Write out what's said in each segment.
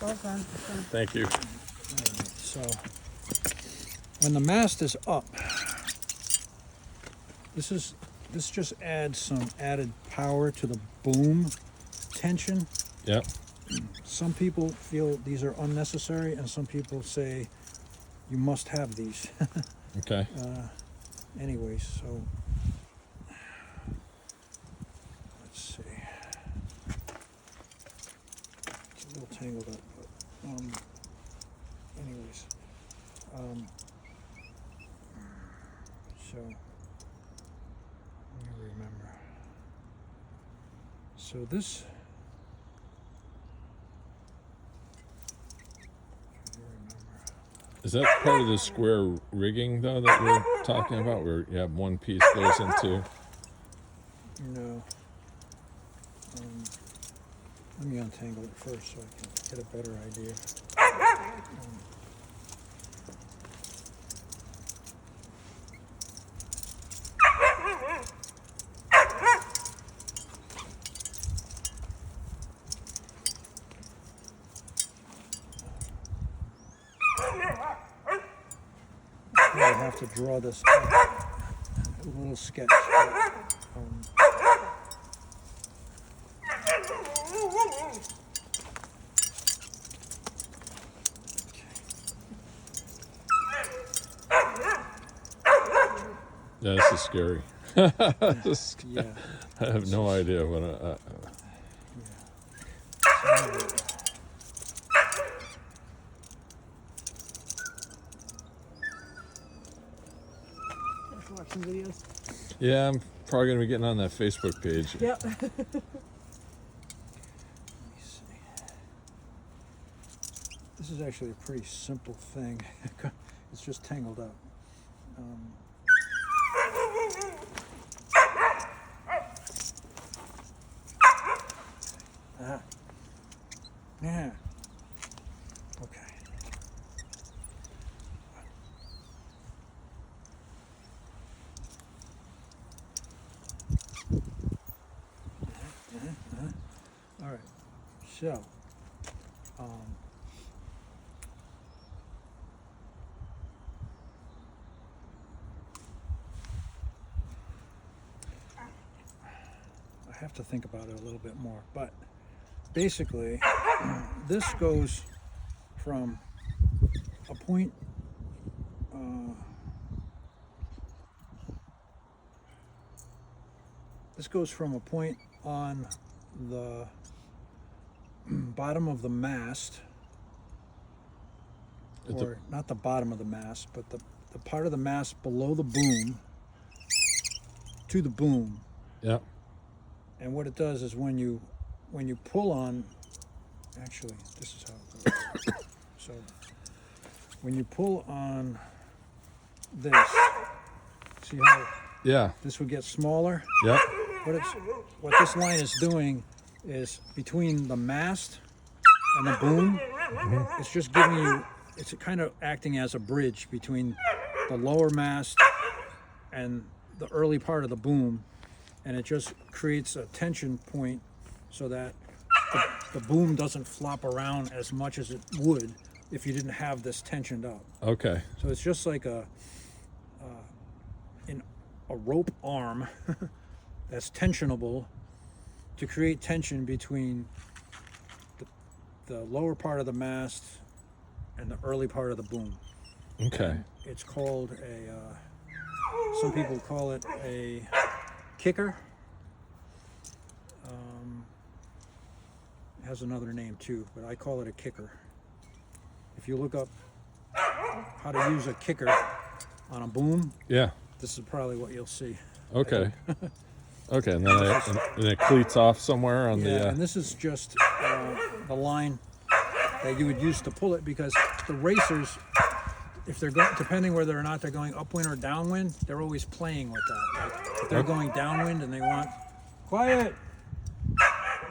Well done. Thank you. So when the mast is up, this just adds some added power to the boom tension. Yep. Some people feel these are unnecessary, and some people say you must have these. Okay. Anyways, so let's see. It's a little tangled up, but anyways, so let me remember. So this. Is that part of the square rigging, though, that we're talking about, where you have one piece goes into? No. Let me untangle it first so I can get a better idea. I have to draw this up, a little sketch. Yeah, this is scary. Yeah. I have no idea what Watching videos. Yeah, I'm probably going to be getting on that Facebook page. Yep. Let me see. This is actually a pretty simple thing. It's just tangled up. Yeah. Okay. All right. So, I have to think about it a little bit more, but basically, this goes from a point. This goes from a point on the bottom of the mast, or not the bottom of the mast, but the part of the mast below the boom to the boom. Yep. And what it does is when you pull on, actually, this is how it goes. So when you pull on this, see how Yeah. this would get smaller? Yep. What this line is doing is between the mast and the boom, it's just giving you, it's kind of acting as a bridge between the lower mast and the early part of the boom, and it just creates a tension point so that the boom doesn't flop around as much as it would if you didn't have this tensioned up. Okay. So it's just like a rope arm that's tensionable to create tension between the lower part of the mast and the early part of the boom. Okay. It's called some people call it a kicker. It has another name too, but I call it a kicker. If you look up how to use a kicker on a boom, Yeah. this is probably what you'll see. Okay. Okay, and then it cleats off somewhere on Yeah, the. and this is just the line that you would use to pull it, because the racers, if they're going, depending whether or not they're going upwind or downwind, they're always playing with that. Like if they're going downwind and they want quiet,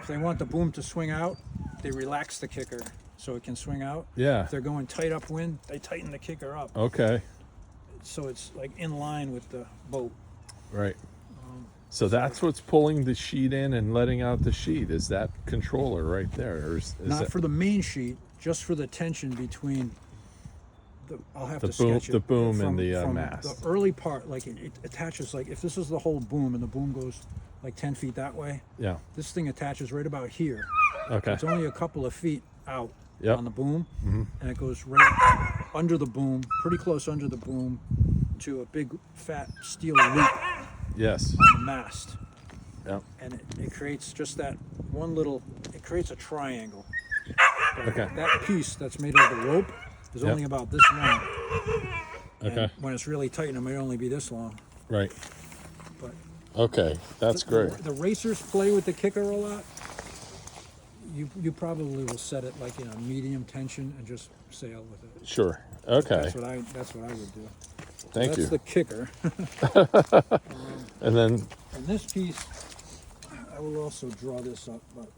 if they want the boom to swing out, they relax the kicker so it can swing out. Yeah. If they're going tight upwind, they tighten the kicker up. Okay. So it's like in line with the boat. Right. So that's what's pulling the sheet in and letting out the sheet, is that controller right there, or is Not that, for the main sheet, just for the tension between I'll have The to boom- sketch it. the boom and the, from mast. The early part, like it attaches, like if this is the whole boom and the boom goes like 10 feet that way, Yeah. this thing attaches right about here. Okay. It's only a couple of feet out Yep. on the boom, and it goes right under the boom, pretty close under the boom, to a big fat steel loop Yes. on the mast. Yep. And it creates just that one little, it creates a triangle. But Okay. that piece that's made of the rope is Yep. only about this long. And Okay. when it's really tight, it might only be this long. Right. But Okay. That's great. The racers play with the kicker a lot. You probably will set it like in a medium tension and just sail with it. Sure. Okay. That's what I would do. Thank That's you. the kicker. And then, And this piece, I will also draw this up, but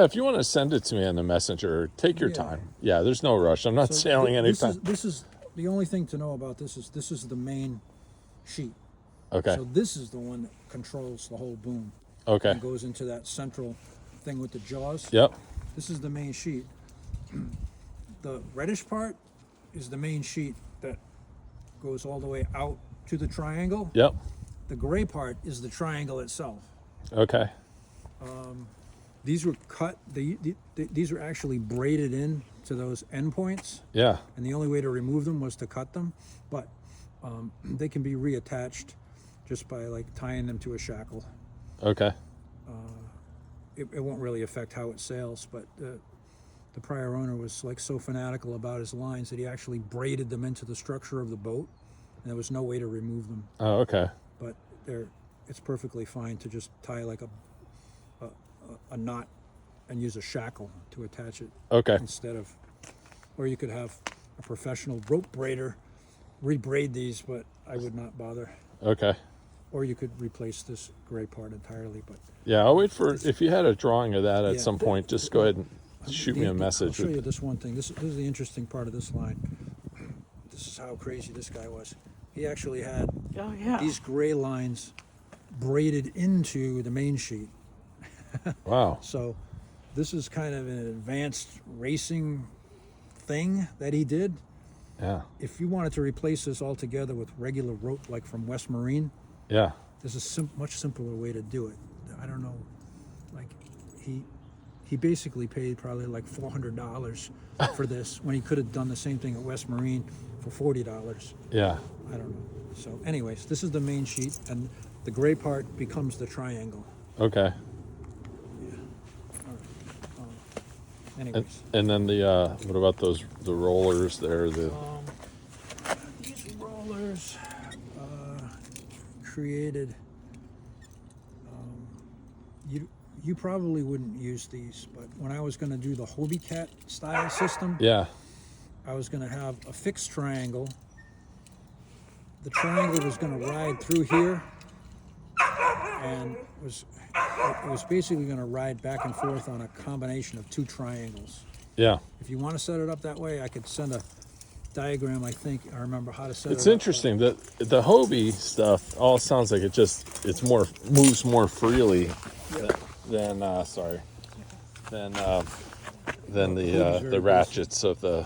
if you want to send it to me on the messenger, take your Yeah. time. Yeah, there's no rush. I'm not so sailing anytime. This is the only thing to know about this is the main sheet. Okay. So this is the one that controls the whole boom. Okay. And goes into that central thing with the jaws. Yep. This is the main sheet. The reddish part is the main sheet that goes all the way out to the triangle. Yep. The gray part is the triangle itself. Okay. These were cut. These were actually braided in to those endpoints, Yeah. and the only way to remove them was to cut them. But they can be reattached just by like tying them to a shackle. Okay. It won't really affect how it sails, but the prior owner was like so fanatical about his lines that he actually braided them into the structure of the boat, and there was no way to remove them. Oh, okay. But it's perfectly fine to just tie like a knot and use a shackle to attach it Okay. instead of, or you could have a professional rope braider rebraid these, but I would not bother. Okay. Or you could replace this gray part entirely, but Yeah, I'll wait for, if you had a drawing of that at Yeah. some point, just go ahead and shoot me a I'll message. show you this one thing. This is the interesting part of this line. This is how crazy this guy was. He actually had Oh, yeah. these gray lines braided into the main sheet. Wow. So this is kind of an advanced racing thing that he did. Yeah. If you wanted to replace this altogether with regular rope like from West Marine, Yeah. there's a much simpler way to do it. I don't know, like he basically paid probably like $400 for this when he could have done the same thing at West Marine for $40. Yeah. I don't know. So anyways, this is the main sheet, and the gray part becomes the triangle. Okay. Anyways, And then what about the rollers there? these rollers created. You probably wouldn't use these, but when I was going to do the Hobie Cat style system, Yeah. I was going to have a fixed triangle. The triangle was going to ride through here, and it was basically going to ride back and forth on a combination of two triangles. Yeah. If you want to set it up that way, I could send a diagram. I think I remember how to set It's it up. interesting that the Hobie stuff all sounds like it's more moves more freely than the Hobie's very ratchets of the